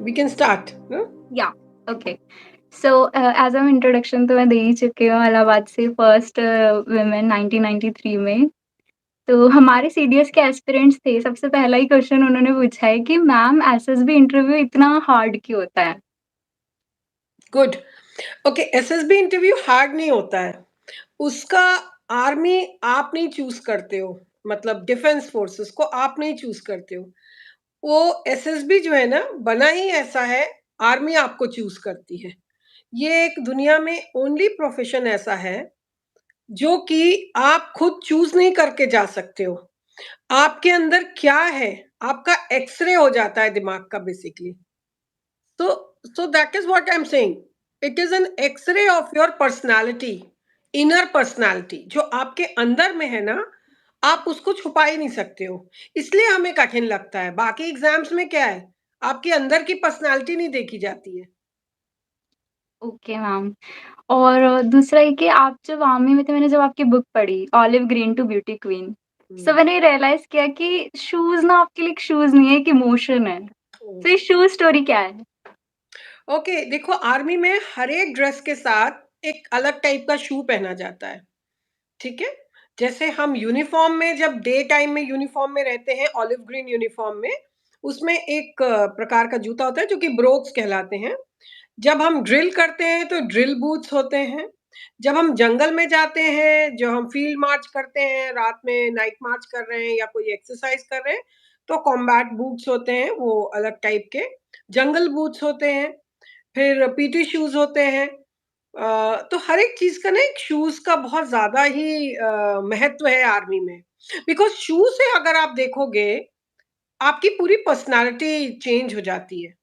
We can start ना। या okay. So as a introduction तो मैं दे ही चुकी हूँ, इलाहाबाद से फर्स्ट वुमेन 1993 में। तो हमारे सीडीएस के एस्पिरेंट्स थे, सबसे पहला ही क्वेश्चन उन्होंने पूछा है कि मैम एसएसबी इंटरव्यू इतना हार्ड क्यों होता है? Good. Okay, SSB interview hard नहीं होता है। उसका आर्मी आप नहीं चूज करते हो, मतलब डिफेंस फोर्सेस को आप नहीं चूज करते हो। वो एसएसबी जो है ना, बना ही ऐसा है, आर्मी आपको चूज करती है। ये एक दुनिया में ओनली प्रोफेशन ऐसा है जो कि आप खुद चूज नहीं करके जा सकते हो। आपके अंदर क्या है, आपका एक्सरे हो जाता है दिमाग का basically. So that is what I'm saying. It is an X-ray of your personality, inner personality, जो आपके अंदर में है ना, आप उसको छुपा ही नहीं सकते हो। इसलिए हमें कठिन लगता है। बाकी एग्जाम्स में क्या है, आपके अंदर की पर्सनालिटी नहीं देखी जाती है। Okay ma'am. और दूसरा ये कि आप जब आर्मी में थे, मैंने जब आपकी बुक पढ़ी olive green to beauty queen, so मैंने रियलाइज किया कि शूज ना आपके लिए एक शूज नहीं है, एक इमोशन है। तो ये शूज स्टोरी क्या है? ओके, देखो, आर्मी में हर एक ड्रेस के साथ एक अलग टाइप का शू पहना जाता है। ठीक है। जैसे हम यूनिफॉर्म में, जब डे टाइम में यूनिफॉर्म में रहते हैं, ऑलिव ग्रीन यूनिफॉर्म में, उसमें एक प्रकार का जूता होता है जो कि ब्रोक्स कहलाते हैं। जब हम ड्रिल करते हैं तो ड्रिल बूट्स होते हैं। जब हम जंगल में जाते हैं, जो हम फील्ड मार्च करते हैं, रात में नाइट मार्च कर रहे हैं या कोई एक्सरसाइज कर रहे हैं, तो कॉम्बैट बूट्स होते हैं, वो अलग टाइप के जंगल बूट्स होते हैं। फिर पीटी शूज होते हैं। तो हर एक चीज का ना एक शूज का बहुत ज्यादा ही महत्व है आर्मी में। बिकॉज शूज से अगर आप देखोगे, आपकी पूरी पर्सनालिटी चेंज हो जाती है।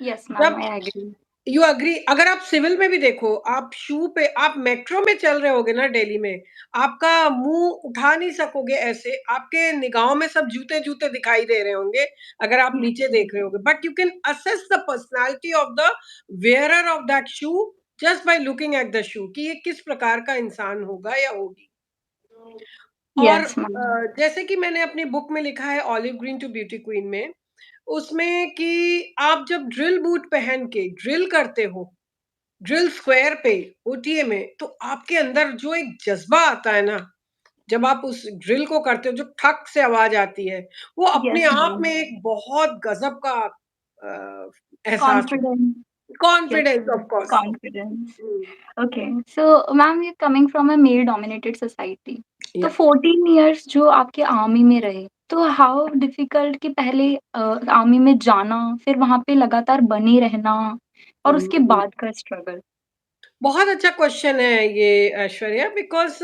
यस मैम, जब आई एग्री। यू अग्री, अगर आप सिविल में भी देखो, आप शू पे, आप मेट्रो में चल रहे होगे ना दिल्ली में, आपका मुंह उठा नहीं सकोगे ऐसे, आपके निगाहों में सब जूते जूते दिखाई दे रहे होंगे अगर आप नीचे देख रहे होगे। But you can assess the personality of the wearer of that shoe just by looking at the shoe, कि ये किस प्रकार का इंसान होगा या होगी। और यस मैम। जैसे कि मैंने अपनी बुक में लिखा है olive green to beauty queen में, उसमें कि आप जब ड्रिल बूट पहन के ड्रिल करते हो, ड्रिल स्क्वायर पे, ओटीए में, तो आपके अंदर जो एक जज्बा आता है ना, जब आप उस ड्रिल को करते हो, जो ठक से आवाज आती है, वो अपने यस आप मैम। में एक बहुत गजब का एहसास है। Confidence. Yes confidence, ma'am, of course. Confidence. Okay, so ma'am ये coming from a male dominated society, तो या 14 इयर्स जो आपके आर्मी में रहे, तो हाउ डिफिकल्ट कि पहले आर्मी में जाना, फिर वहाँ पे लगातार बने रहना और उसके बाद का स्ट्रगल? बहुत अच्छा क्वेश्चन है ये ऐश्वर्या, बिकॉज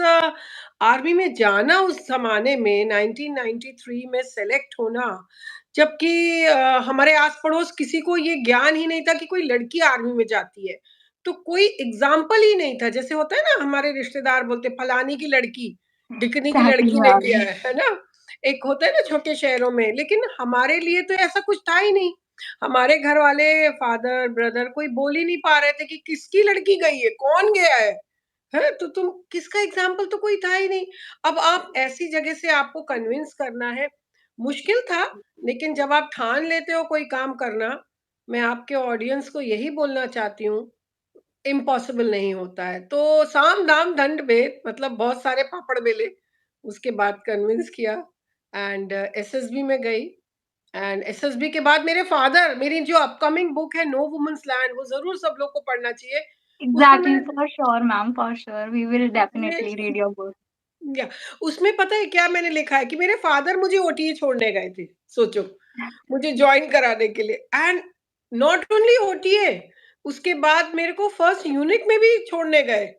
आर्मी में जाना उस जमाने में 1993 में सेलेक्ट होना, जबकि हमारे आस पड़ोस किसी को ये ज्ञान ही नहीं था कि कोई लड़की आर्मी में जाती है। तो कोई एग्जाम्पल ही नहीं था। जैसे होता है ना, हमारे रिश्तेदार बोलते फलानी की लड़की, ढिकनी की एग्ज़ैक्टली लड़की ने मैम। किया है ना। एक होता है ना छोटे शहरों में, लेकिन हमारे लिए तो ऐसा कुछ था ही नहीं। हमारे घर वाले, फादर ब्रदर, कोई बोल ही नहीं पा रहे थे कि किसकी लड़की गई है, कौन गया है, तो तुम किसका एग्जाम्पल तो कोई था ही नहीं। अब आप ऐसी जगह से आपको कन्विंस करना है, मुश्किल था। लेकिन जब आप ठान लेते हो कोई काम करना, मैं आपके ऑडियंस को यही बोलना चाहती हूँ, इम्पॉसिबल नहीं होता है। तो साम दाम दंड भेद, मतलब बहुत सारे पापड़ बेले, उसके बाद कन्विंस किया, एंड एसएसबी में गई। एंड एसएसबी के बाद मेरे फादर, मेरी जो अपकमिंग बुक है नो वुमेन्स लैंड, वो जरूर सब लोग को पढ़ना चाहिए। उसमें एग्ज़ैक्टली, मैं for sure ma'am, for sure we will उसमें डेफिनिटली रीड योर बुक। या उसमें पता है क्या मैंने लिखा है, कि मेरे फादर मुझे ओटीए छोड़ने गए थे, सोचो, मुझे ज्वाइन कराने के लिए। एंड नॉट ओनली ओटीए, उसके बाद मेरे को फर्स्ट यूनिट में भी छोड़ने गए।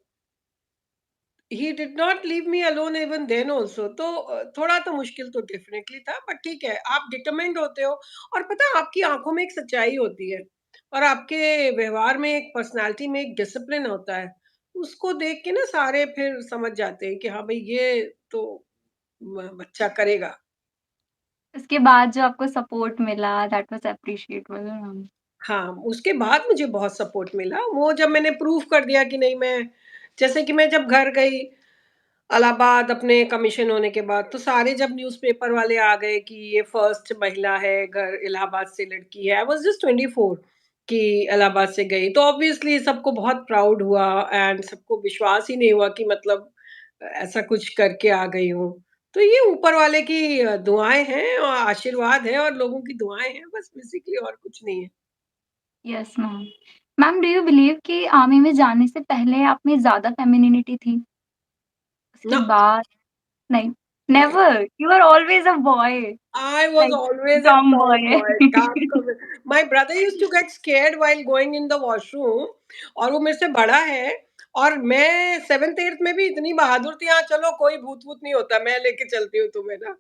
He did not leave me alone even then also. तो थोड़ा तो मुश्किल तो डेफिनेटली था, बट ठीक है, आप डिटरमाइंड होते हो। और पता है, आपकी आंखों में एक सच्चाई होती है, और आपके व्यवहार में, एक पर्सनालिटी में एक डिसिप्लिन होता है। उसको देख के ना सारे फिर समझ जाते हैं कि हाँ भाई, ये तो बच्चा करेगा। उसके बाद जो आपको सपोर्ट मिला दैट वाज़ एप्रिशिएटेबल मैम। हाँ, उसके बाद मुझे बहुत सपोर्ट मिला, वो जब मैंने प्रूव कर दिया कि नहीं, मैं, जैसे कि मैं जब घर गई, इलाहाबाद अपने कमीशन होने के बाद तो सारे जब न्यूज़पेपर वाले आ गए कि ये फर्स्ट महिला है घर इलाहाबाद से लड़की है। आई वाज़ जस्ट 24 कि इलाहाबाद से गई। तो ऑब्वियसली सबको बहुत प्राउड हुआ एंड सबको विश्वास ही नहीं हुआ कि मतलब ऐसा कुछ करके आ गई हूँ। तो ये ऊपर वाले की दुआएँ हैं और आशीर्वाद है और लोगों की दुआएँ हैं बस बेसिकली और कुछ नहीं है। Yes ma'am. Ma'am do you believe कि आर्मी में जाने से पहले आप में ज़्यादा फेमिनिनिटी थी? उसके ना बाद नहीं, नहीं never, you are always a boy, I was like always a tomboy, dark tomboy. My brother used to get scared while going in the washroom और वो मेरे से बड़ा है और मैं 7th 8th में भी इतनी बहादुर थी, हाँ, चलो कोई भूत-वूत नहीं होता, मैं लेके चलती हूँ तुम्हें ना।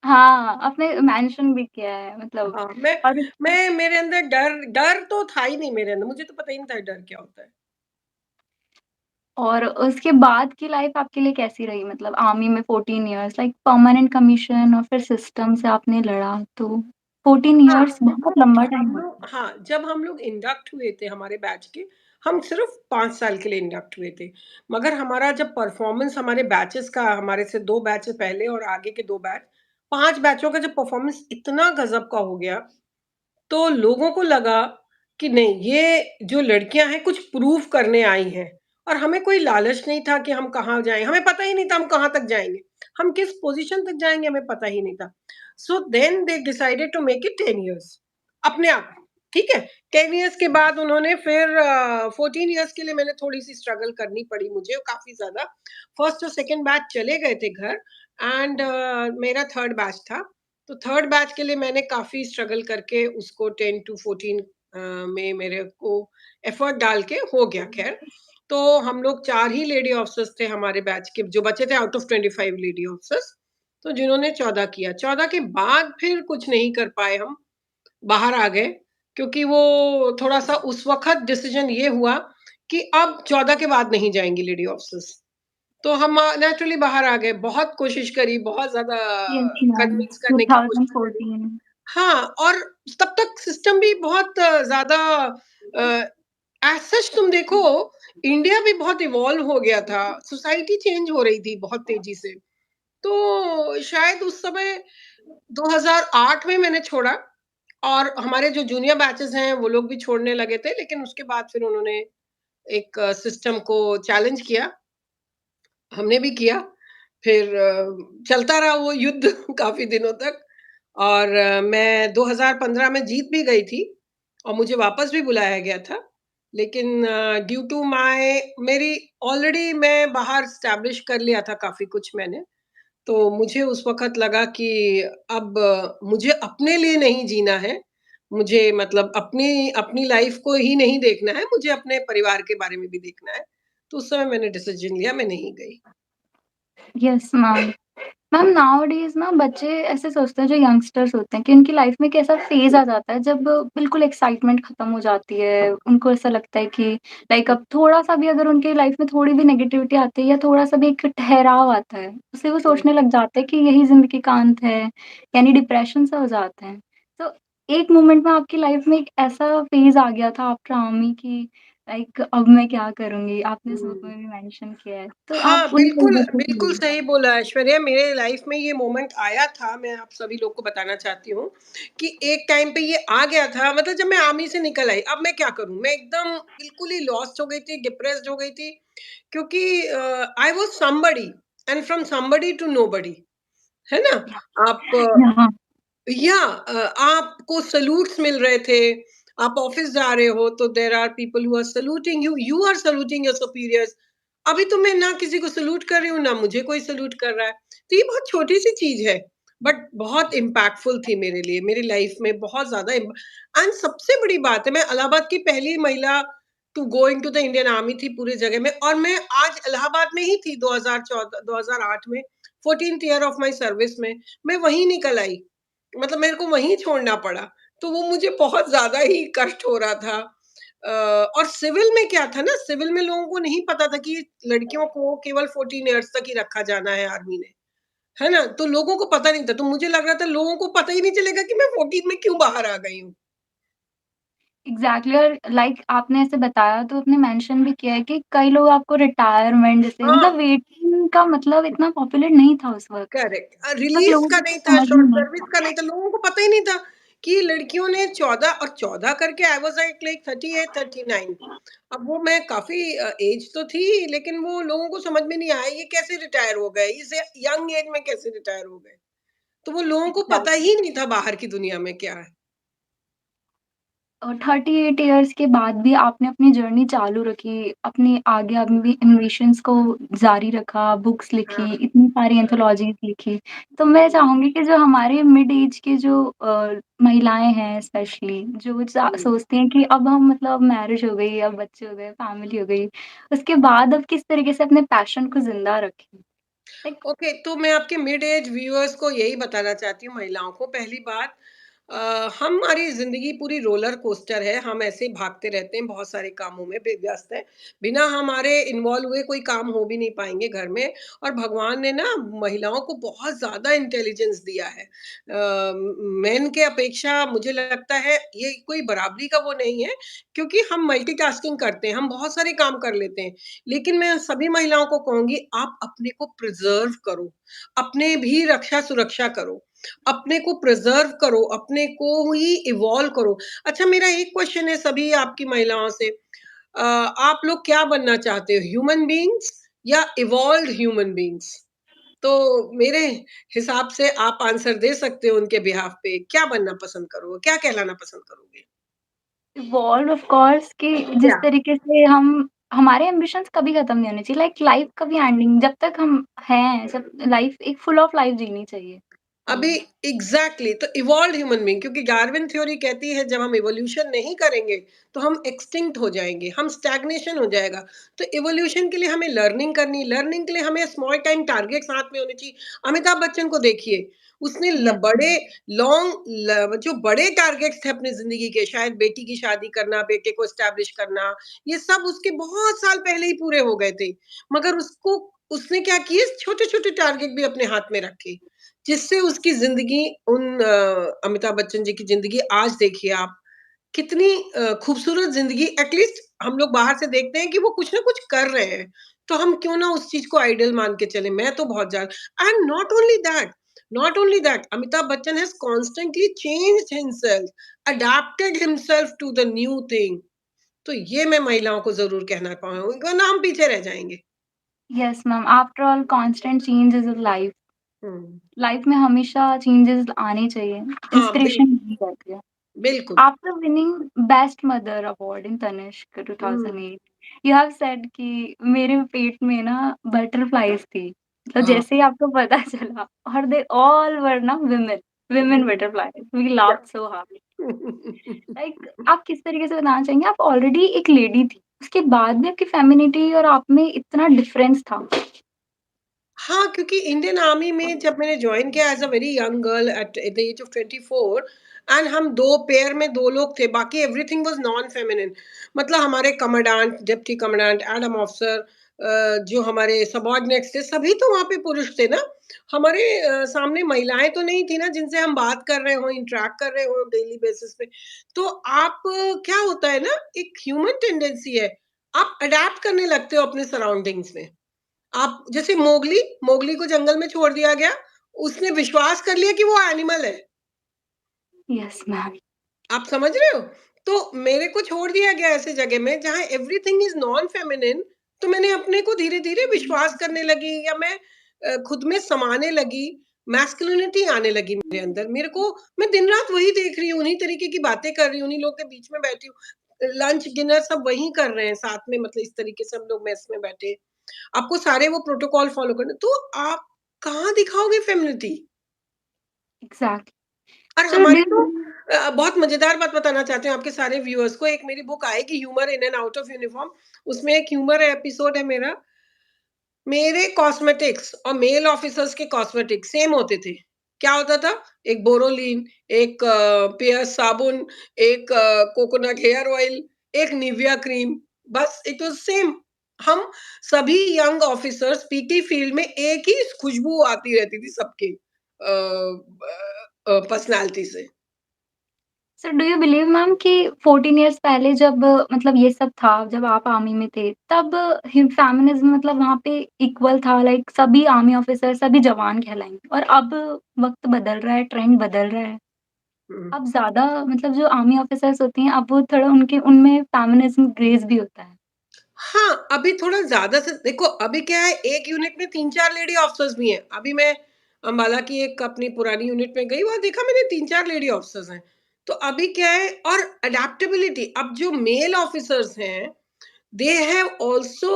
हाँ, आपने मेंशन भी किया है मतलब हाँ, मैं और मैं मेरे अंदर डर डर तो था ही नहीं मेरे अंदर, मुझे तो पता ही नहीं था डर क्या होता है। और उसके बाद की लाइफ़ आपके लिए कैसी रही? मतलब आर्मी में 14 इयर्स लाइक परमानेंट कमीशन और फिर सिस्टम से आपने लड़ा, तो 14 हाँ, इयर्स बहुत लंबा टाइम होता है। जब हम लोग इंडक्ट हुए थे हमारे बैच के, हम सिर्फ़ 5 साल के लिए इंडक्ट हुए थे। मगर हमारा जब परफ़ॉर्मेंस हमारे बैचेज़ का हमारे से 2 बैच पहले और आगे के 2 बैच, 5 बैचों का जब परफ़ॉर्मेंस इतना गज़ब का हो गया, तो लोगों को लगा कि नहीं, ये जो लड़कियाँ हैं कुछ प्रूव करने आई हैं और हमें कोई लालच नहीं था कि हम कहाँ जाएँ, हमें पता ही नहीं था हम कहाँ तक जाएँगे। हम किस पोज़ीशन तक जाएँगे हमें पता ही नहीं था। So then they decided to make it 10 years अपने आप, ठीक है? 10 इयर्स के बाद उन्होंने फिर 14 इयर्स के लिए मैंने थोड़ी-सी स्ट्रगल करनी पड़ी मुझे काफ़ी ज़्यादा। फर्स्ट और सेकंड बैच चले गए थे घर एंड मेरा थर्ड बैच था। तो थर्ड बैच के लिए मैंने काफ़ी स्ट्रगल करके उसको 10 टू 14 में मेरे को एफर्ट डाल के हो गया ख़ैर। तो हम लोग 4 ही लेडी ऑफिसर्स थे हमारे बैच के जो बचे थे आउट ऑफ 25 लेडी ऑफिसर्स, तो जिन्होंने 14 किया। 14 के बाद फिर कुछ नहीं कर पाए हम, बाहर आ गए क्योंकि वो थोड़ा-सा उस वक़्त डिसीज़न ये हुआ कि अब 14 के बाद नहीं जाएँगी लेडी ऑफिसर्स। तो हम नेचुरली बाहर आ गए। बहुत कोशिश करी, बहुत ज़्यादा यस मैम, कन्विंस करने की कोशिश करी। 2014 हाँ, और तब तक सिस्टम भी बहुत ज़्यादा अ, एज़ सच तुम देखो इंडिया भी बहुत इवॉल्व हो गया था, सोसाइटी चेंज हो रही थी बहुत तेज़ी से। तो शायद उस समय 2008 में मैंने छोड़ा और हमारे जो जूनियर बैचेज़ हैं, वो लोग भी छोड़ने लगे थे, लेकिन उसके बाद फिर उन्होंने एक सिस्टम को चैलेंज किया, हमने भी किया। फिर चलता रहा वो युद्ध काफ़ी दिनों तक और मैं 2015 में जीत भी गई थी और मुझे वापस भी बुलाया गया था। लेकिन ड्यू टू माय मेरी ऑलरेडी मैं बाहर एस्टेब्लिश कर लिया था काफ़ी कुछ मैंने। तो मुझे उस वक़्त लगा कि अब मुझे अपने लिए नहीं जीना है। मुझे मतलब अपनी अपनी लाइफ़ को ही नहीं देखना है, मुझे अपने परिवार के बारे में भी देखना है। तो उस समय मैंने डिसीज़न लिया, मैं नहीं गई। Yes ma'am. मैम नाउ-अ-डेज़ ना बच्चे ऐसे सोचते हैं जो यंगस्टर्स होते हैं कि उनकी लाइफ में एक ऐसा फ़ेज़ आ जाता है जब बिल्कुल एक्साइटमेंट खत्म हो जाती है। उनको ऐसा लगता है कि लाइक अब थोड़ा-सा भी अगर उनकी लाइफ में थोड़ी भी नेगेटिविटी आती है या थोड़ा-सा भी एक ठहराव आता है, उससे वो हुँ। सोचने लग जाते हैं कि यही ज़िंदगी का अंत है, यानी डिप्रेशन सा हो जाते हैं। तो एक मोमेंट में आपकी लाइफ में एक ऐसा फ़ेज़ आ गया था आफ्टर आर्मी कि लाइक अब मैं क्या करूँगी? आपने इस बुक हुँ। में भी मेंशन किया है। तो आप हाँ, उन बिल्कुल, फ़ेज़ेज़ को बिल्कुल सही बोला ऐश्वर्या, मेरे लाइफ़ में ये मोमेंट आया था, मैं आप सभी लोग को बताना चाहती हूँ, कि एक टाइम पे ये आ गया था मतलब जब मैं आर्मी से निकल आई, अब मैं क्या करूँ? मैं एकदम बिल्कुल ही लॉस्ट हो गई थी, डिप्रेस्ड हो गई थी, क्योंकि I was somebody and from somebody to nobody, है ना? आप हाँ। आपको सैल्यूट्स मिल रहे थे, आप ऑफ़िस जा रहे हो तो there are people who are saluting you, you are saluting your superiors. अभी तो मैं ना किसी को सैल्यूट कर रही हूँ, ना मुझे कोई सैल्यूट कर रहा है। तो ये बहुत छोटी-सी चीज़ है, बट बहुत इम्पैक्टफुल थी मेरे लिए, मेरी लाइफ़ में बहुत ज़्यादा इम एंड सबसे बड़ी बात है, मैं इलाहाबाद की पहली महिला to go into the Indian army थी पूरी जगह में और मैं आज इलाहाबाद में ही थी 2014 2008 में, 14th year of my service में, मैं वहीं निकल आई। मतलब मेरे को वहीं छोड़ना पड़ा, तो वो मुझे बहुत ज़्यादा ही कष्ट हो रहा था। और सिविल में क्या था ना, सिविल में लोगों को नहीं पता था कि लड़कियों को केवल 14 इयर्स तक ही रखा जाना है आर्मी में, है ना? तो लोगों को पता नहीं था, तो मुझे लग रहा था लोगों को पता ही नहीं चलेगा कि मैं 14 में क्यों बाहर आ गई हूँ। एग्ज़ैक्टली और लाइक आपने ऐसे बताया तो आपने मेंशन भी किया है कि कई लोग आपको रिटायरमेंट जैसे हाँ, मतलब वेटिंग एजुकेशन का मतलब इतना पॉपुलर नहीं था उस वक़्त। करेक्ट। उस वक़्त रिलीज़ लोगों का को नहीं कुछ था, समझ में शॉर्ट नहीं सर्विस था। का नहीं था, लोगों को पता ही नहीं था कि लड़कियों ने 14 और 14 करके आई वाज़ लाइक 38, 39। अब वो मैं काफ़ी एज तो थी, लेकिन वो लोगों को समझ में नहीं आया ये कैसे रिटायर हो गए, इस यंग एज में कैसे रिटायर हो गए। तो वो लोगों को पता एग्ज़ैक्टली। ही नहीं था बाहर की दुनिया में क्या है। 38 इयर्स के बाद भी आपने अपनी जर्नी चालू रखी, अपने आगे एम्बिशंस को जारी रखा, बुक्स लिखी, हाँ, इतनी सारी हाँ। एंथोलॉजीज़ लिखी। तो मैं चाहूँगी कि जो हमारे मिड एज के जो महिलाएँ हैं स्पेशली जो हुँ। सोचती हैं कि अब हम मतलब मैरिज हो गई, अब बच्चे हो गए, फैमिली हो गई, उसके बाद अब किस तरीके से अपने पैशन को ज़िंदा रखें? लाइक ओके, तो मैं आपके मिड एज व्यूअर्स को यही बताना चाहती हूँ, महिलाओं को। पहली बात, हमारी ज़िंदगी पूरी रोलर कोस्टर है, हम ऐसे ही भागते रहते हैं, बहुत सारे कामों में व्यस्त हैं। बिना हमारे इन्वॉल्व हुए कोई काम हो भी नहीं पाएँगे घर में। और भगवान ने ना महिलाओं को बहुत ज़्यादा इंटेलिजेंस दिया है। मेन के अपेक्षा मुझे लगता है ये कोई बराबरी का वो नहीं है, क्योंकि हम मल्टीटास्किंग करते हैं, हम बहुत सारे काम कर लेते हैं। लेकिन मैं सभी महिलाओं को कहूँगी, आप अपने को प्रिज़र्व करो, अपने भी रक्षा-सुरक्षा करो, अपने को प्रिज़र्व करो, अपने को ही इवॉल्व करो। अच्छा, मेरा एक क्वेश्चन है सभी आपकी महिलाओं से, आप लोग क्या बनना चाहते हो? ह्यूमन बीइंग्स या इवॉल्व्ड ह्यूमन बीइंग्स? तो मेरे हिसाब से आप आंसर दे सकते हो उनके बिहाफ़ पे, क्या बनना पसंद करोगे? क्या कहलाना पसंद करोगे? इवॉल्व ऑफ कोर्स कि जिस क्या? तरीके से हम हमारे एम्बिशंस कभी खत्म नहीं होने चाहिए लाइक लाइफ कभी एंडिंग जब तक हम हैं जब लाइफ एक फुल ऑफ लाइफ जीनी चाहिए अभी हमें। एग्जैक्टली, तो इवॉल्व ह्यूमन बीइंग, क्योंकि डार्विन थ्योरी कहती है जब हम इवोल्यूशन नहीं करेंगे तो हम एक्सटिंक्ट हो जाएंगे, हम स्टैग्नेशन हो जाएगा। तो इवोल्यूशन के लिए हमें लर्निंग के लिए हमें स्मॉल टाइम टारगेट्स हाथ में होने चाहिए। अमिताभ बच्चन को देखिए, उसने यस बड़े जो बड़े टारगेट्स थे अपनी जिंदगी के, शायद बेटी की शादी करना, बेटे को एस्टैब्लिश करना, ये सब उसके बहुत साल पहले ही पूरे हो गए थे। मगर उसको उसने क्या किए, छोटे छोटे टारगेट भी अपने हाथ में रखे, जिससे उसकी ज़िंदगी अमिताभ बच्चन जी की ज़िंदगी आज देखिए आप, कितनी खूबसूरत ज़िंदगी। एटलीस्ट हम लोग बाहर से देखते हैं कि वो कुछ ना कुछ कर रहे हैं, तो हम क्यों ना उस चीज़ को आइडल मान के चलें। मैं तो बहुत ज़्यादा, and not only that, Amitabh Bachchan has constantly changed himself, adapted himself to the new thing. तो ये मैं महिलाओं को ज़रूर कहना पाऊँगी, वरना हम पीछे रह जाएँगे। Yes ma'am after all constant change is life hmm. Life में हमेशा चेंजेस आने चाहिए हाँ, इंस्पिरेशन नहीं रहती है। बिल्कुल। After winning best mother award in Tanishq हुँ। 2008 यू हैव सेड कि मेरे पेट में ना बटरफ्लाइज थी तो हाँ। जैसे ही आपको पता चला और दे ऑल वर ना विमेन विमेन हुँ। बटरफ्लाइज वी या लाफ्ड सो हार्ड लाइक आप किस तरीके से बताना चाहेंगे आप ऑलरेडी एक लेडी थी उसके बाद भी आपकी फेमिनिटी और आप में इतना डिफरेंस था। हाँ, क्योंकि इंडियन आर्मी में जब मैंने जॉइन किया as a very young girl at the age of 24, and हम 2 पेयर में 2 लोग थे, बाकी एवरीथिंग वाज़ नॉन फेमिनिन। मतलब हमारे commandant, deputy commandant, Adam officer, जो हमारे सबऑर्डिनेट्स थे, सभी तो वहाँ पे पुरुष थे ना। हमारे सामने महिलाएँ तो नहीं थी ना जिनसे हम बात कर रहे हों, इंटरैक्ट कर रहे हों डेली बेसिस पे। तो आप क्या होता है ना, एक ह्यूमन टेंडेंसी है, आप अडैप्ट करने लगते हो अपने सराउंडिंग्स में। आप जैसे मोगली, मोगली को जंगल में छोड़ दिया गया, उसने विश्वास कर लिया कि वो एनिमल है। Yes ma'am. आप समझ रहे हो? तो मेरे को छोड़ दिया गया ऐसे जगह में जहाँ एवरीथिंग इज़ नॉन फेमिनिन, तो मैंने अपने को धीरे-धीरे विश्वास करने लगी, या मैं खुद में समाने लगी, मैस्कुलिनिटी आने लगी मेरे अंदर। मैं दिन-रात वही देख रही हूँ, उन्हीं तरीके की बातें कर रही हूँ, उन्हीं लोग के बीच में बैठी हूँ। लंच, डिनर सब वही कर रहे हैं साथ में, मतलब इस तरीके से हम लोग मेस में बैठे। आपको सारे वो प्रोटोकॉल फॉलो करने, तो आप कहाँ दिखाओगे फेमिनिटी? एग्जैक्टली। और सो हमारे डू तो बहुत मजेदार बात बताना चाहती हूँ आपके सारे व्यूअर्स को। एक मेरी बुक आएगी, humour in and out of uniform. उसमें एक ह्यूमर एपिसोड है मेरा। मेरे कॉस्मेटिक्स और मेल ऑफिसर्स के कॉस्मेटिक्स सेम होते थे। क्या होता था? एक बोरोलिन, एक पियर्स साबुन, एक कोकोनट हेयर ऑयल, एक निविया क्रीम, बस इट वाज़ सेम। हम सभी यंग ऑफिसर्स पीटी फील्ड में एक ही खुशबू आती रहती थी सबकी पर्सनैलिटी से। सो डू यू बिलीव मैम कि 14 इयर्स पहले जब मतलब ये सब था, जब आप आर्मी में थे, तब हिम फेमिनिज़्म मतलब वहाँ पे इक्वल था, लाइक सभी आर्मी ऑफिसर, सभी जवान कहलाएँगे और अब वक़्त बदल रहा है, ट्रेंड बदल रहा है। हुँ। अब ज़्यादा मतलब जो आर्मी ऑफिसर्स होती हैं, अब वो थोड़ा उनके उनमें फेमिनिज़्म ग्रेज़ भी होता है। हाँ, अभी थोड़ा ज़्यादा से देखो अभी क्या है एक यूनिट में 3-4 लेडी ऑफ़िसर्स भी हैं। अभी मैं अम्बाला की एक अपनी पुरानी यूनिट में गई, वहाँ देखा मैंने 3-4 लेडी ऑफ़िसर्स हैं। तो अभी क्या है और अडैप्टेबिलिटी अब जो मेल ऑफ़िसर्स हैं, they have also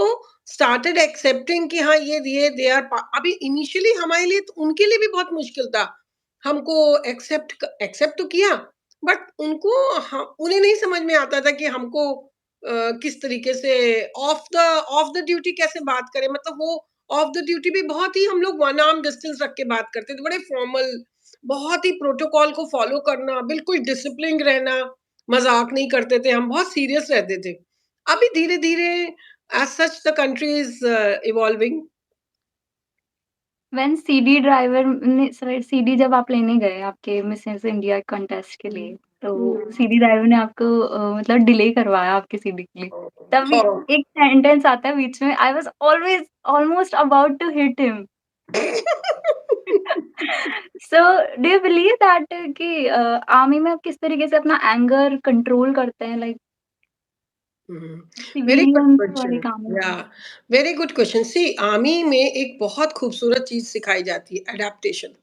started accepting कि हाँ, ये दे आर पा अभी इनिशियली हमारे लिए तो उनके लिए भी बहुत मुश्किल था। हमको एक्सेप्ट तो किया, बट उनको उन्हें नहीं समझ में आता था कि हमको किस तरीके से ऑफ द ड्यूटी कैसे बात करें मतलब वो ऑफ द ड्यूटी भी बहुत ही हम लोग वन आर्म डिस्टेंस रख के बात करते थे बड़े फॉर्मल बहुत ही प्रोटोकॉल को फॉलो करना बिल्कुल डिसिप्लिन रहना मजाक नहीं करते थे हम बहुत सीरियस रहते थे अभी धीरे धीरे as such the country is evolving when CD driver ने सॉरी सीडी जब आप लेने गए आपके मिसेस इंडिया कॉन्टेस्ट के लिए, तो सीडी ड्राइवर ने आपको मतलब डिले करवाया आपकी सीडी के लिए। तभी एक सेंटेंस आता है बीच में, I was always almost about to hit him. So do you believe that कि आर्मी में आप किस तरीके से अपना एंगर कंट्रोल करते हैं लाइक वेरी गुड सिविलियंस वाले क्वेश्चन काम में? या वेरी गुड क्वेश्चन सी आर्मी में एक बहुत खूबसूरत चीज सिखाई जाती है अडेप्टेशन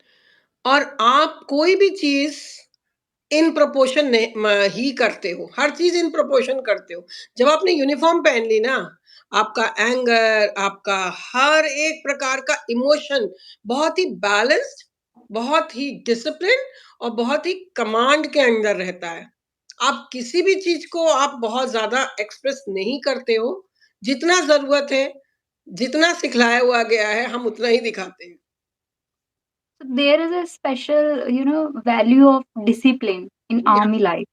और आप कोई भी चीज इन प्रोपोर्शन ने ही करते हो हर चीज इन प्रोपोर्शन करते हो जब आपने यूनिफॉर्म पहन ली ना आपका एंगर आपका हर एक प्रकार का इमोशन बहुत ही बैलेंस्ड बहुत ही डिसिप्लिन और बहुत ही कमांड के अंदर रहता है आप किसी भी चीज को आप बहुत ज्यादा एक्सप्रेस नहीं करते हो जितना जरूरत है जितना सिखलाया हुआ गया है हम उतना ही दिखाते हैं there is a special value of discipline in या आर्मी लाइफ।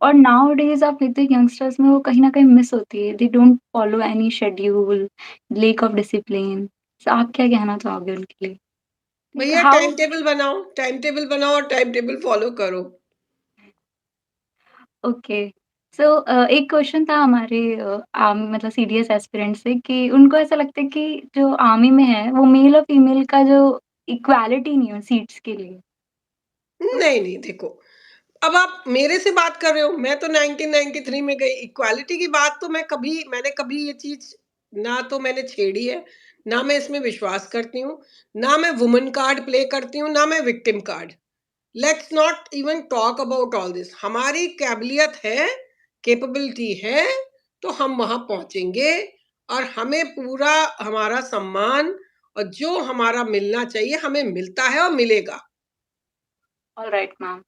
और नाउअडेज़ आप देखते हैं यंगस्टर्स में वो कहीं न कहीं मिस होती है। They don't follow any schedule, lack of discipline. So आप क्या कहना चाहोगे उनके लिए? लाइक भैया हाउ टाइम टेबल बनाओ और टाइम टेबल फॉलो करो ओके। सो एक क्वेश्चन था हमारे मतलब सीडीएस एस्पिरेंट से कि उनको ऐसा लगता है कि जो आर्मी में है, वो मेल और फीमेल का जो इक्वालिटी नहीं है सीट्स के लिए। नहीं नहीं देखो अब आप मेरे से बात कर रहे हो मैं तो 1993 में गई इक्वालिटी की बात तो मैंने कभी ये चीज ना तो मैंने छेड़ी है ना मैं इसमें विश्वास करती हूँ ना मैं वुमन कार्ड प्ले करती हूँ ना मैं victim card let's not even talk about all this हमारी काबिलियत है कैपेबिलिटी है तो हम वहां पहुंचेंगे और हमें पूरा हमारा सम्मान और जो हमारा मिलना चाहिए हमें मिलता है और मिलेगा alright ma'am.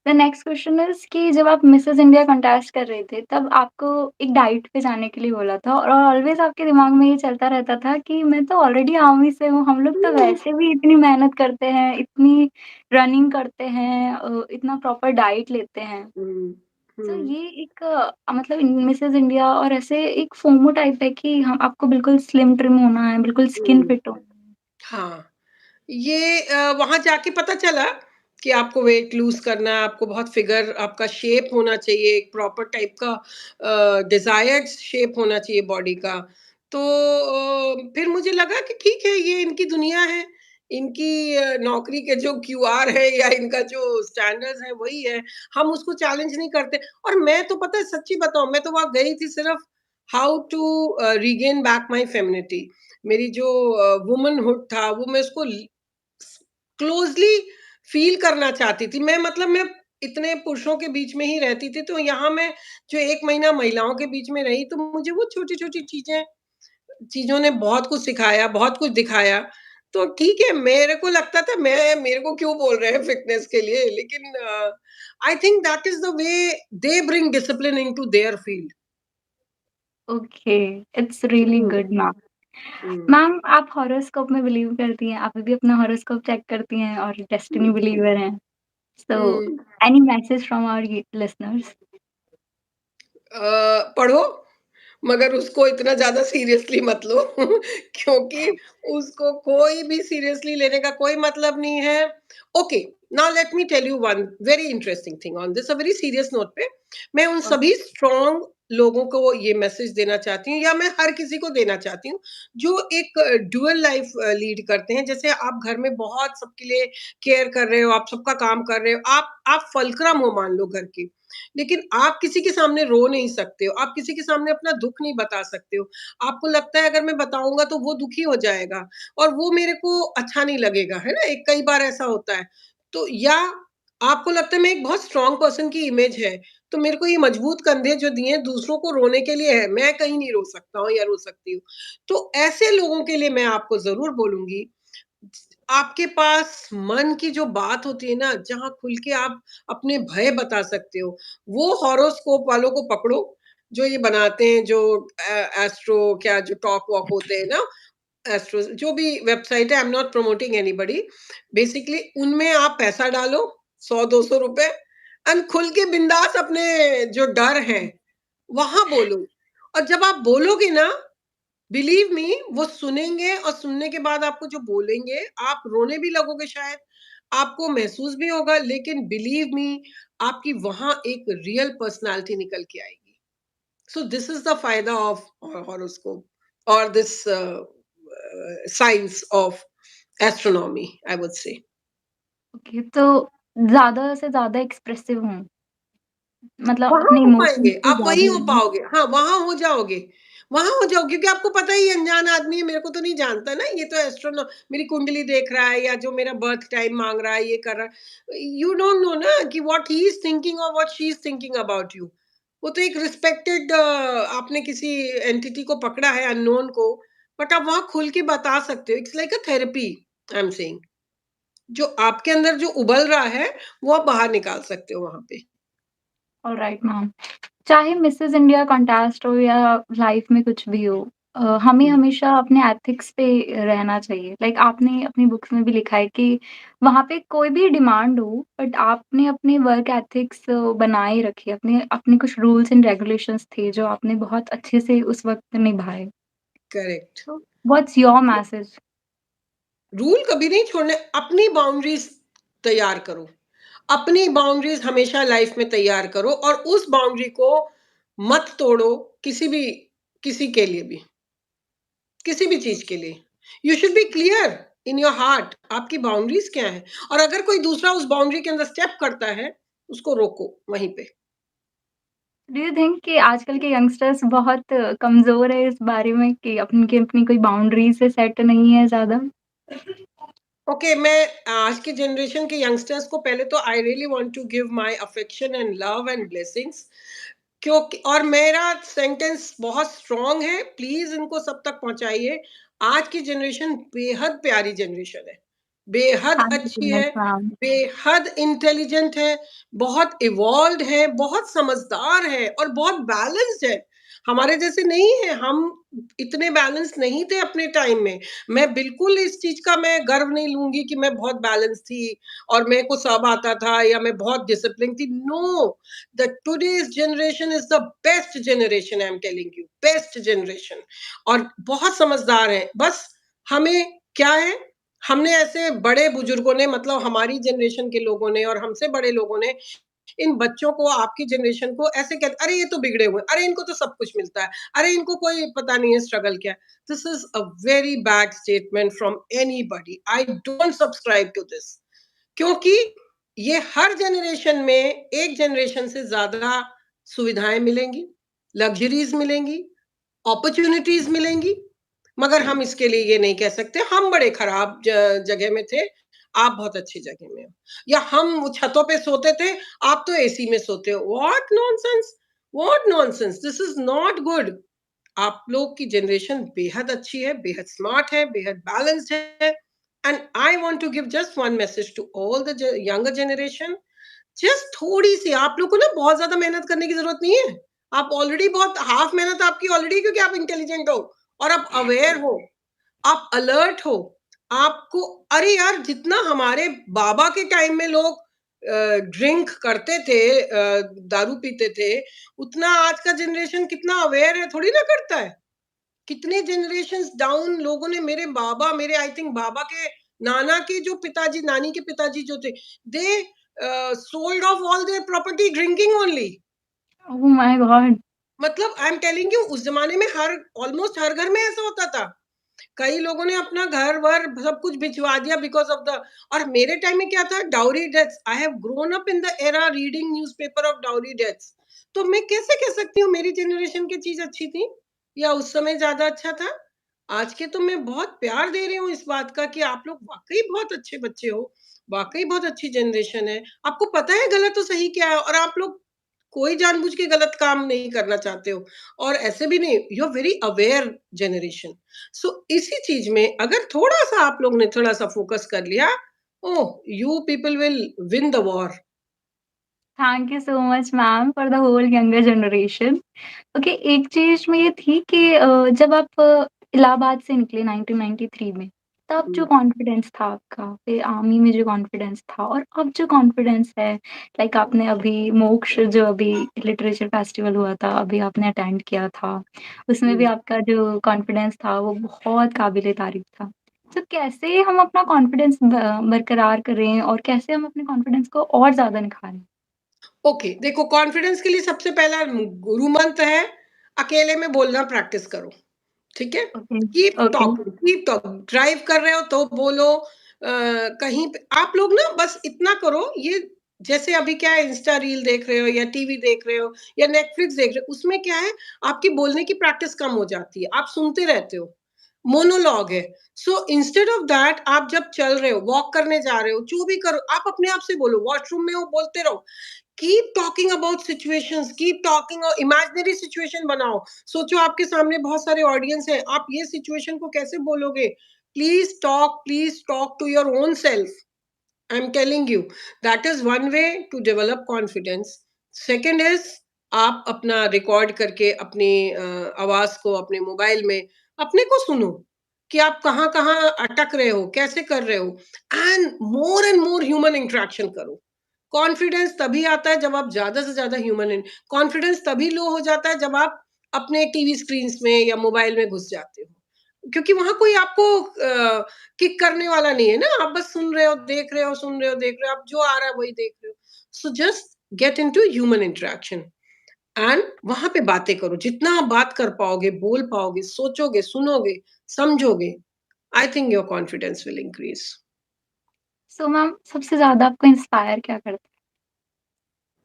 The next question is कि जब आप मिसेस इंडिया कॉन्टेस्ट कर रहे थे, तब आपको एक डाइट पे जाने के लिए बोला था और ऑलवेज़ आपके दिमाग में ये चलता रहता था कि मैं तो ऑलरेडी आर्मी से हूँ, हम लोग तो वैसे भी इतनी मेहनत करते हैं, इतनी रनिंग करते हैं इतना प्रॉपर डाइट लेते हैं। हम्म तो हम्म ये एक मतलब मिसेस इंडिया और ऐसे एक फोमो टाइप है कि हम आपको बिल्कुल स्लिम ट्रिम होना है, बिल्कुल स्किन हम्म फिट होना है। हाँ ये वहाँ जाके पता चला कि आपको वेट लूज़ करना है, आपको बहुत फिगर आपका शेप होना चाहिए, एक प्रॉपर टाइप का डिज़ायर्ड शेप होना चाहिए बॉडी का। तो फिर मुझे लगा कि ठीक है, ये इनकी दुनिया है, इनकी नौकरी के जो क्यूआर है या इनका जो स्टैंडर्ड्स है, वही है। हम उसको चैलेंज नहीं करते और मैं तो पता है सच्ची बताऊँ, मैं तो वहाँ गई थी सिर्फ़ how to regain back my femininity. मेरी जो वुमनहुड था, वो मैं उसको क्लोजली फील करना चाहती थी मैं मतलब मैं इतने पुरुषों के बीच में ही रहती थी तो यहाँ मैं जो 1 महीना महिलाओं के बीच में रही तो मुझे वो छोटी छोटी चीजों ने बहुत कुछ सिखाया बहुत कुछ दिखाया तो ठीक है मेरे को लगता था मैं मेरे को क्यों बोल रहे हैं फिटनेस के लिए लेकिन I think that is the way they bring discipline into their field okay, it's really hmm good ma'am. Hmm ma'am आप हॉरोस्कोप में बिलीव करती हैं? आप भी अपना हॉरोस्कोप चेक करती हैं और डेस्टिनी बिलीवर हैं। So hmm any message from our listeners? पढ़ो मगर उसको इतना ज़्यादा सीरियसली मत लो क्योंकि उसको कोई भी सीरियसली लेने का कोई मतलब नहीं है। Okay, now let me tell you one very interesting thing on this, a very serious note पे मैं उन ओके, सभी स्ट्रॉन्ग लोगों को ये मैसेज देना चाहती हूँ, या मैं हर किसी को देना चाहती हूँ जो एक ड्यूअल लाइफ लीड करते हैं। जैसे आप घर में बहुत सबके लिए केयर कर रहे हो, आप सबका काम कर रहे हो, आप फलक्रम हो मान लो घर की, लेकिन आप किसी के सामने रो नहीं सकते हो, आप किसी के सामने अपना दुख नहीं बता सकते हो। आपको लगता है अगर मैं बताऊंगा तो वो दुखी हो जाएगा और वो मेरे को अच्छा नहीं लगेगा, है ना? एक कई बार ऐसा होता है। तो या आपको लगता है मैं एक बहुत स्ट्रॉन्ग पर्सन की इमेज है, तो मेरे को ये मजबूत कंधे जो दिए हैं दूसरों को रोने के लिए है, मैं कहीं नहीं रो सकता हूँ या रो सकती हूँ। तो ऐसे लोगों के लिए मैं आपको ज़रूर बोलूँगी, आपके पास मन की जो बात होती है ना, जहाँ खुल के आप अपने भय बता सकते हो, वो हॉरोस्कोप वालों को पकड़ो, जो ये बनाते हैं, जो एस्ट्रो क्या जो टॉक वॉक होते हैं ना, एस्ट्रो जो भी वेबसाइट है, I am not promoting anybody, basically उनमें आप पैसा डालो 100-200 रुपए एंड खुल के बिंदास अपने जो डर हैं वहां बोलो। और जब आप बोलोगे ना, बिलीव मी, वो सुनेंगे और सुनने के बाद आपको जो बोलेंगे, आप रोने भी लगोगे शायद, आपको महसूस भी होगा, लेकिन बिलीव मी, आपकी वहां एक रियल पर्सनालिटी निकल के आएगी। So this is the फायदा of horoscope or this science of astronomy, I would say. Okay, तो ज़्यादा से ज़्यादा एक्सप्रेसिव हूँ, मतलब वहाँ अपने हो इमोशंस पाएँगे, को आप वहीं ज़्यादा हो पाओगे। हाँ, वहाँ हो जाओगे क्योंकि आपको पता ही है अनजान आदमी है, मेरे को तो नहीं जानता ना, ये तो मेरी कुंडली देख रहा है या जो मेरा बर्थ टाइम माँग रहा है, ये कर रहा है। यू डोंट नो ना कि व्हाट ही इज़ थिंकिंग और what she is thinking about you. वो तो एक रिस्पेक्टेड आपने किसी एंटिटी को पकड़ा है अननोन को, बट आप वहाँ खुल के बता सकते हो। It's like a therapy I am saying. जो आपके अंदर जो उबल रहा है, वो आप बाहर निकाल सकते हो वहाँ पे। Alright ma'am. चाहे मिसेस इंडिया कॉन्टेस्ट हो या लाइफ में कुछ भी हो, हमें हुँ, हमेशा अपने एथिक्स पे रहना चाहिए। लाइक आपने अपनी बुक्स में भी लिखा है कि वहाँ पे कोई भी डिमांड हो, बट आपने अपने वर्क एथिक्स बनाए रखे, अपने अपने कुछ रूल्स एंड रेगुलेशंस थे जो आपने बहुत अच्छे से उस वक़्त निभाए। करेक्ट। तो व्हाट्स योर मैसेज? रूल कभी नहीं छोड़ने, अपनी बाउंड्रीज तैयार करो। अपनी बाउंड्रीज हमेशा लाइफ में तैयार करो और उस बाउंड्री को मत तोड़ो किसी के लिए भी, किसी भी चीज के लिए। You should be clear in your heart, आपकी बाउंड्रीज क्या है, और अगर कोई दूसरा उस बाउंड्री के अंदर स्टेप करता है, उसको रोको वहीं पे। डू यू थिंक कि आजकल के यंगस्टर्स बहुत कमज़ोर है इस बारे में कि अपनी अपनी कोई बाउंड्री से सेट नहीं है ज़्यादा? ओके, मैं आज की जनरेशन के यंगस्टर्स को पहले तो I really want to give my affection and love and blessings, क्योंकि और मेरा सेंटेंस बहुत स्ट्रांग है, प्लीज इनको सब तक पहुंचाइए। आज की जनरेशन बेहद प्यारी जनरेशन है, बेहद थैंक यू सो अच्छी मच है, मैम। बेहद इंटेलिजेंट है, बहुत इवॉल्व है, बहुत समझदार है और बहुत बैलेंस्ड है। हमारे जैसे नहीं है हम, इतने बैलेंस नहीं थे अपने टाइम में। मैं बिल्कुल इस चीज का मैं गर्व नहीं लूंगी कि मैं बहुत बैलेंस थी और मेरे को सब आता था या मैं बहुत डिसिप्लिन थी। No, the today's generation is the best generation, I am telling you, best generation. और बहुत समझदार है। बस हमें क्या है, हमने ऐसे बड़े बुजुर्गों ने, मतलब हमारी जनरेशन के लोगों ने और हमसे बड़े लोगों ने इन बच्चों को, आपकी जनरेशन को ऐसे कहते, अरे ये तो बिगड़े हुए, अरे इनको तो सब कुछ मिलता है, अरे इनको कोई पता नहीं है स्ट्रगल क्या है। This is a very bad statement from anybody, I don't subscribe to this. क्योंकि ये हर जनरेशन में एक जनरेशन से ज्यादा सुविधाएं मिलेंगी, लग्जरीज मिलेंगी, अपॉर्चुनिटीज मिलेंगी, मगर हम इसके लिए ये नहीं कह सकते हम बड़े खराब जगह में थे, आप बहुत अच्छी जगह में हो, या हम छतों पे सोते थे, आप तो एसी में सोते हो। What nonsense, what nonsense, this is not good. आप लोग की जनरेशन बेहद अच्छी है, बेहद स्मार्ट है, बेहद बैलेंस्ड है। And I want to give just one message to all the younger generation, just थोड़ी सी, आप लोग को ना बहुत ज्यादा मेहनत करने की जरूरत नहीं है। आप ऑलरेडी बहुत हाफ मेहनत आपकी ऑलरेडी, क्योंकि आप इंटेलिजेंट हो और आप अवेयर हो, आप अलर्ट हो। आपको, अरे यार, जितना हमारे बाबा के टाइम में लोग ड्रिंक करते थे, दारू पीते थे, उतना आज का जनरेशन कितना अवेयर है थोड़ी ना करता है। कितने जनरेशंस डाउन लोगों ने, मेरे बाबा, मेरे आई थिंक बाबा के नाना के जो पिताजी, नानी के पिताजी जो थे, they sold off all their property drinking only. Oh my God! मतलब आई एम टेलिंग यू, उस जमाने में हर ऑलमोस्ट हर घर में ऐसा होता था। कई लोगों ने अपना घर-वर सब कुछ भिजवा दिया बिकॉज़ ऑफ द। और मेरे टाइम में क्या था, dowry deaths. I have grown up in the era reading newspaper of dowry deaths. तो मैं कैसे कह सकती हूँ मेरी जनरेशन की चीज़ अच्छी थी या उस समय ज़्यादा अच्छा था? आज के तो मैं बहुत प्यार दे रही हूँ इस बात का कि आप लोग वाक़ई बहुत अच्छे बच्चे हो, वाक़ई बहुत अच्छी जनरेशन है। आपको पता है गलत और सही क्या है, और आप लोग कोई जानबूझ के गलत काम नहीं करना चाहते हो, और ऐसे भी नहीं, you are very aware generation. So इसी चीज में अगर थोड़ा सा आप लोग ने थोड़ा सा फोकस कर लिया, oh, you people will win the war. Thank you so much ma'am for the whole younger generation. Okay, एक चीज़ में ये थी कि जब आप इलाहाबाद से निकले 1993 में, तब जो कॉन्फिडेंस था आपका, फिर आर्मी में जो कॉन्फिडेंस था और अब जो कॉन्फिडेंस है, लाइक आपने अभी मोक्ष जो अभी लिटरेचर फेस्टिवल हुआ था, अभी आपने अटेंड किया था, उसमें भी आपका जो कॉन्फिडेंस था वो बहुत काबिल-ए-तारीफ़ था। तो कैसे हम अपना कॉन्फिडेंस बरकरार करें और कैसे हम अपने कॉन्फिडेंस को और ज़्यादा निखारें? ओके, देखो, कॉन्फिडेंस के लिए सबसे पहला गुरु मंत्र है, अकेले में बोलना प्रैक्टिस करो। ठीक है? Okay, keep okay, talking, keep talking. Drive कर रहे हो तो बोलो, कहीं पे आप लोग ना बस इतना करो, ये जैसे अभी क्या है, इंस्टा रील देख रहे हो या टीवी देख रहे हो या नेटफ्लिक्स देख रहे हो, उसमें क्या है, आपकी बोलने की प्रैक्टिस कम हो जाती है, आप सुनते रहते हो, मोनोलॉग है। सो इंस्टेड ऑफ दैट, आप जब चल रहे हो, वॉक करने जा रहे हो, जो भी करो, आप अपने आप से बोलो, वॉशरूम में हो बोलते रहो। Keep talking about situations, keep talking, और इमेजिनरी सिचुएशन बनाओ। सोचो आपके सामने बहुत सारे ऑडियंस हैं, आप ये सिचुएशन को कैसे बोलोगे? Please talk to your own self. I'm telling you, that is one way to develop confidence. Second is, आप अपना रिकॉर्ड करके अपनी आवाज को अपने मोबाइल में अपने को सुनो कि आप कहाँ कहाँ अटक रहे हो, कैसे कर रहे हो, एंड मोर ह्यूमन इंटरेक्शन करो। कॉन्फिडेंस तभी आता है जब आप ज्यादा से ज्यादा ह्यूमन। कॉन्फिडेंस तभी लो हो जाता है जब आप अपने टीवी स्क्रीन में या मोबाइल में घुस जाते हो, क्योंकि वहां कोई आपको किक करने वाला नहीं है ना, आप बस सुन रहे हो, देख रहे हो, सुन रहे हो, देख रहे हो, आप जो आ रहा है वही देख रहे हो। So just get into human interaction and वहां पे बातें करो। जितना आप बात कर पाओगे, बोल पाओगे, सोचोगे, सुनोगे, समझोगे, I think your confidence will increase. So ma'am सबसे ज़्यादा आपको इंस्पायर क्या करता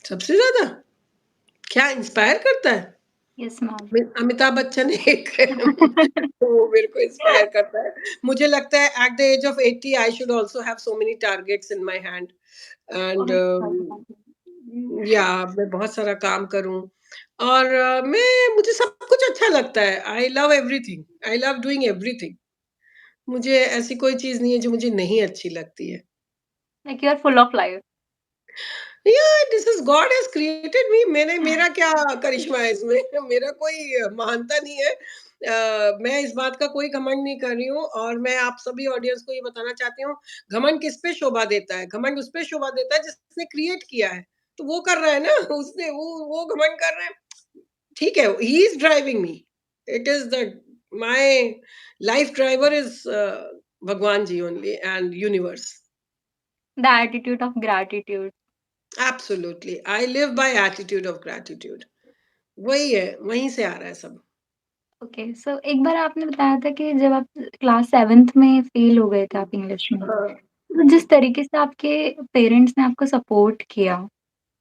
सबसे ज्यादा क्या इंस्पायर करता है? है? Yes ma'am. अमिताभ बच्चन एक है, वो मेरे को इंस्पायर करता है। मुझे लगता है at the age of 80 I should also have so many targets in my hand, oh and my god! या मैं बहुत सारा काम करूं, और मैं मुझे सब कुछ अच्छा लगता है। I love everything, I love doing everything. मुझे ऐसी कोई चीज नहीं है जो मुझे नहीं अच्छी लगती है। Like you are full of life. या this is god has created me. मैंने, मेरा क्या करिश्मा है इसमें, मेरा कोई महानता नहीं है। मैं इस बात का कोई घमंड नहीं कर रही हूँ, और मैं आप सभी ऑडियंस को ये बताना चाहती हूँ, घमंड किस पे शोभा देता है? घमंड उस पे शोभा देता है जिसने क्रिएट किया है। तो वो कर रहा है ना, उसने वो घमंड कर रहा है। ठीक है, he is driving me. It is the my life driver is भगवान जी only and universe. The attitude of gratitude. Absolutely, I live by attitude of gratitude. वही है, वहीं से आ रहा है सब। ओके, सो एक बार आपने बताया था कि जब आप क्लास 7th में फेल हो गए थे आप इंग्लिश में, हाँ, तो जिस तरीके से आपके पेरेंट्स ने आपको सपोर्ट किया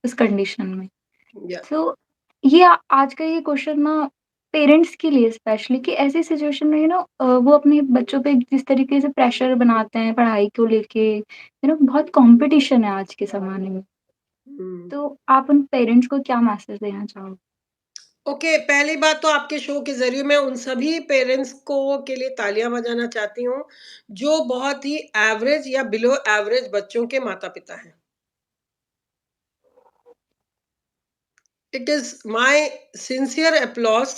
उस कंडीशन में, या तो ये आज का ये क्वेश्चन ना पेरेंट्स के लिए स्पेशली कि ऐसी सिचुएशन में वो अपने बच्चों पे जिस तरीके से प्रेशर बनाते हैं पढ़ाई को लेके, बहुत कॉम्पिटिशन है आज के ज़माने में। हम्म। तो आप उन पेरेंट्स को क्या मैसेज देना चाहोगे? ओके, पहली बात तो आपके शो के ज़रिए मैं उन सभी पेरेंट्स को के लिए तालियाँ बजाना चाहती हूँ, जो बहुत ही एवरेज या बिलो एवरेज बच्चों के माता-पिता हैं। It is my sincere applause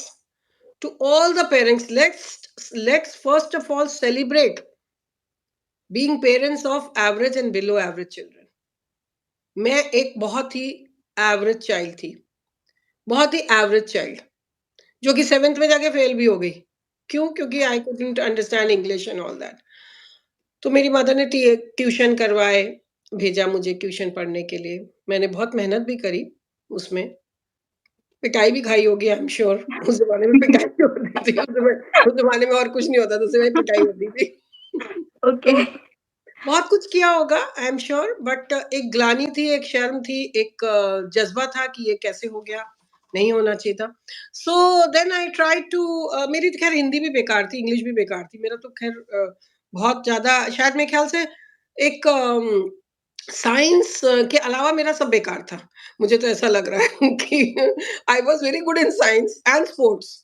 to all the parents. Let's first of all celebrate being parents of average and below average children. मैं एक बहुत ही एवरेज चाइल्ड थी, बहुत ही एवरेज चाइल्ड, जो कि 7th में जाके फेल भी हो गई। क्यों? क्योंकि I couldn't understand English and all that. तो मेरी मदर ने ट्यूशन करवाए, भेजा मुझे ट्यूशन पढ़ने के लिए। मैंने बहुत मेहनत भी करी उसमें, पिटाई भी खाई होगी आई एम श्योर। उस ज़माने में पिटाई भी होती थी, उस ज़माने में और कुछ नहीं होता था, सिवाय पिटाई होती थी। ओके। तो बहुत कुछ किया होगा आई एम श्योर, बट एक ग्लानि थी, एक शर्म थी, एक जज़्बा था कि ये कैसे हो गया, नहीं होना चाहिए था। So then I tried to मेरी तो ख़ैर हिंदी भी बेकार थी, इंग्लिश भी बेकार थी। मेरा तो ख़ैर बहुत ज़्यादा शायद मेरे ख़्याल से एक साइंस के अलावा मेरा सब बेकार था। मुझे तो ऐसा लग रहा है कि I was very good in science and sports.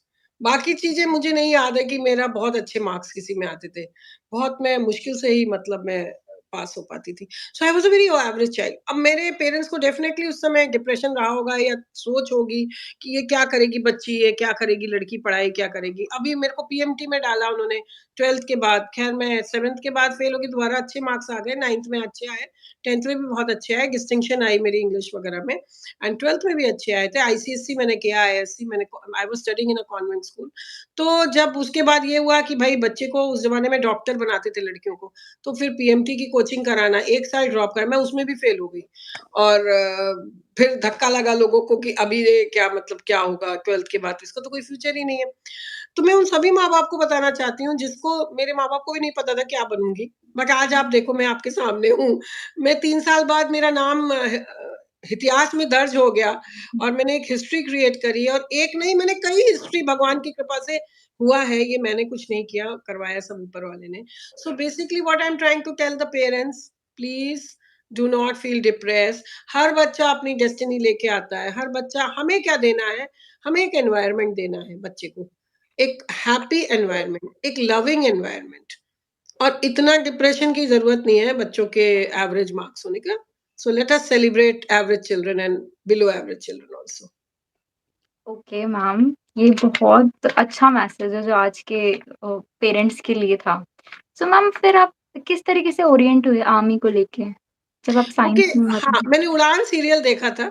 बाकी चीज़ें मुझे नहीं याद है कि मेरा बहुत अच्छे मार्क्स किसी में आते थे। बहुत मैं मुश्किल से ही मतलब मैं पास हो पाती थी। So I was a very average child. अब मेरे पेरेंट्स को डेफिनिटली उस समय डिप्रेशन रहा होगा या सोच होगी कि ये क्या करेगी बच्ची, ये क्या करेगी लड़की, पढ़ाई क्या करेगी। अभी मेरे को पीएमटी में डाला उन्होंने 12th के बाद। ख़ैर मैं 7th के बाद फेल हो गई, दोबारा अच्छे मार्क्स आ गए, 9th में अच्छे आए, 10th में भी बहुत अच्छे आए, डिस्टिंक्शन आई मेरी इंग्लिश वग़ैरह में एंड 12th में भी अच्छे आए थे। आईसीएसई मैंने किया, आईएससी मैंने I was studying in a convent school. तो जब उसके बाद ये हुआ कि भाई बच्चे को उस ज़माने में डॉक्टर बनाते थे लड़कियों को, तो फिर पीएमटी की कोचिंग कराना, 1 साल ड्रॉप करा, मैं उसमें भी फेल हो गई। और फिर धक्का लगा लोगों को कि अभी ये क्या मतलब क्या होगा 12th के बाद, इसका तो कोई फ्यूचर ही नहीं है। तो मैं उन सभी माँ-बाप को बताना चाहती हूँ जिसको मेरे माँ-बाप को भी नहीं पता था क्या बनूँगी, बट आज आप देखो मैं आपके सामने हूँ। मैं 3 साल बाद मेरा नाम इतिहास में दर्ज हो गया और मैंने एक हिस्ट्री क्रिएट करी है और एक नहीं मैंने कई हिस्ट्री भगवान की कृपा से हुआ है, ये मैंने कुछ नहीं किया, करवाया सब ऊपर वाले ने। So basically what I am trying to tell the parents, please do not feel depressed. हर बच्चा अपनी डेस्टिनी लेके आता है, हर बच्चा हमें क्या देना है, हमें एक एनवायरनमेंट देना है बच्चे को। एक हैप्पी एनवायरनमेंट, एक लविंग एनवायरनमेंट और इतना डिप्रेशन की ज़रूरत नहीं है बच्चों के एवरेज मार्क्स होने का। So let us celebrate average children and below average children also. Okay ma'am, ये बहुत अच्छा मैसेज है जो आज के पेरेंट्स के लिए था। सो मैम फिर आप किस तरीके से ओरिएंट हुए आर्मी को लेके? जब आप ओके, साइंस में हाँ, मतलब मैंने उड़ान सीरियल देखा था।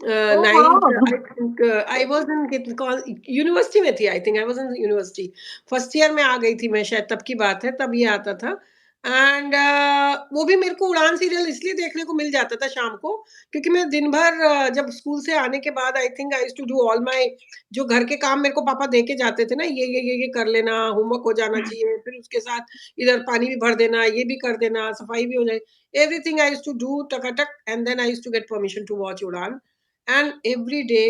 ओह 9th wow! I think I was in कित कौन यूनिवर्सिटी में थी आई think I was in university. First year में आ गई थी मैं शायद तब की बात है, तब ये आता था एंड वो भी मेरे को उड़ान सीरियल इसलिए देखने को मिल जाता था शाम को क्योंकि मैं दिन भर जब स्कूल से आने के बाद I think I used to do all my जो घर के काम मेरे को पापा दे के जाते थे ना, ये कर लेना, होमवर्क हो जाना चाहिए, फिर उसके साथ इधर पानी भी भर देना, ये भी कर देना, सफाई भी हो जाए। Everything I used to do takatak and then I used to get permission to watch Udan. And every day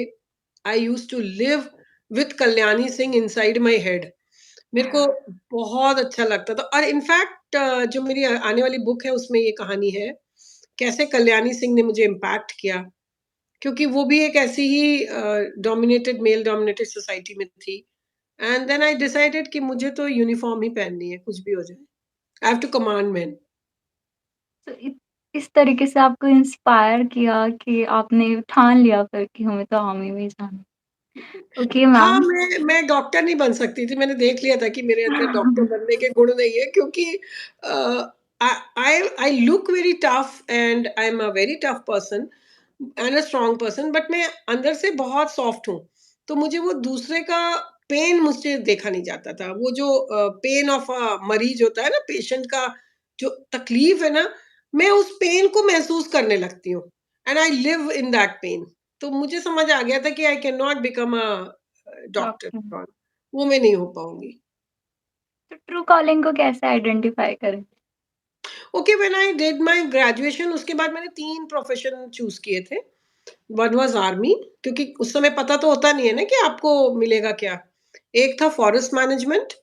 I used to live with Kalyani Singh inside my head. मेरे को बहुत अच्छा लगता था और इनफैक्ट जो मेरी आने वाली बुक है उसमें ये कहानी है कैसे कल्याणी सिंह ने मुझे इम्पैक्ट किया क्योंकि वो भी एक ऐसी ही डोमिनेटेड मेल डोमिनेटेड सोसाइटी में थी एंड देन आई डिसाइडेड कि मुझे तो यूनिफॉर्म ही पहननी है कुछ भी हो जाए I have to command man. तो इस तरीके से आपको इंस्पायर किया कि आपने ठान लिया फिर कि हमें तो आर्मी में ही जाना है। ओके हाँ, मैम। मैं डॉक्टर नहीं बन सकती थी, मैंने देख लिया था कि मेरे अंदर डॉक्टर बनने के गुण नहीं है क्योंकि uh, I look very tough and I am a very tough person and a strong person but मैं अंदर से बहुत सॉफ्ट हूँ। तो मुझे वो दूसरे का पेन मुझसे देखा नहीं जाता था। वो जो पेन ऑफ अ मरीज होता है ना, पेशेंट का जो तकलीफ है ना, मैं उस पेन को महसूस करने लगती हूँ and I live in that pain. तो मुझे समझ आ गया था कि I can not become a doctor, doctor. वो मैं नहीं हो पाऊँगी। तो ट्रू कॉलिंग को कैसे आइडेंटिफाई करें? Okay when I did my graduation उसके बाद मैंने 3 प्रोफ़ेशन चूज़ किए थे। वन वाज़ आर्मी क्योंकि उस समय पता तो होता नहीं है ना कि आपको मिलेगा क्या। एक था फॉरेस्ट मैनेजमेंट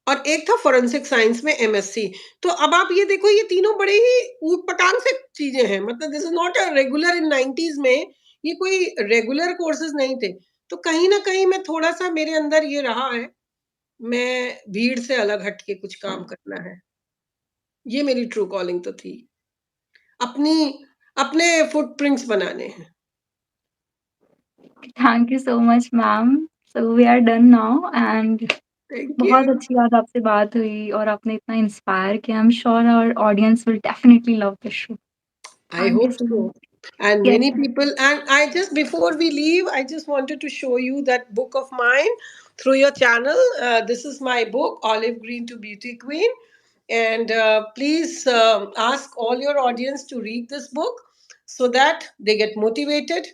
और एक था फोरेंसिक साइंस में एमएससी। तो अब आप ये देखो ये तीनों बड़े ही ऊट-पटांग से चीज़ें हैं। मतलब this is not a regular in 90s में ये कोई रेगुलर कोर्सेज़ नहीं थे। तो कहीं न कहीं मैं थोड़ा-सा मेरे अंदर ये रहा है, मैं भीड़ से अलग हट के कुछ काम करना है। ये मेरी ट्रू कॉलिंग तो थी। अपनी अपने फुटप्रिंट्स बनाने हैं। Thank you so much ma'am. So we are done now and thank बहुत यू। अच्छी आज आपसे बात हुई और आपने इतना इंस्पायर किया। I am sure our audience will definitely love this show. I thank you hope so so. Much. And yes many ma'am. people, and I just before we leave, I just wanted to show you that book of mine through your channel. This is my book, Olive Green to Beauty Queen. And please ask all your audience to read this book so that they get motivated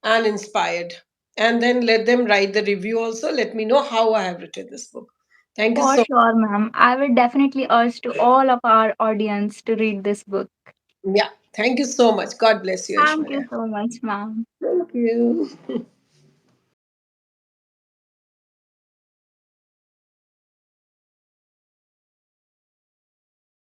and inspired. And then let them write the review also. Let me know how I have written this book. Thank you For so sure, ma'am. I will definitely urge to all of our audience to read this book. much. Yeah. Thank you so much. God bless you, Thank you Aishwarya. so much, ma'am. Thank you.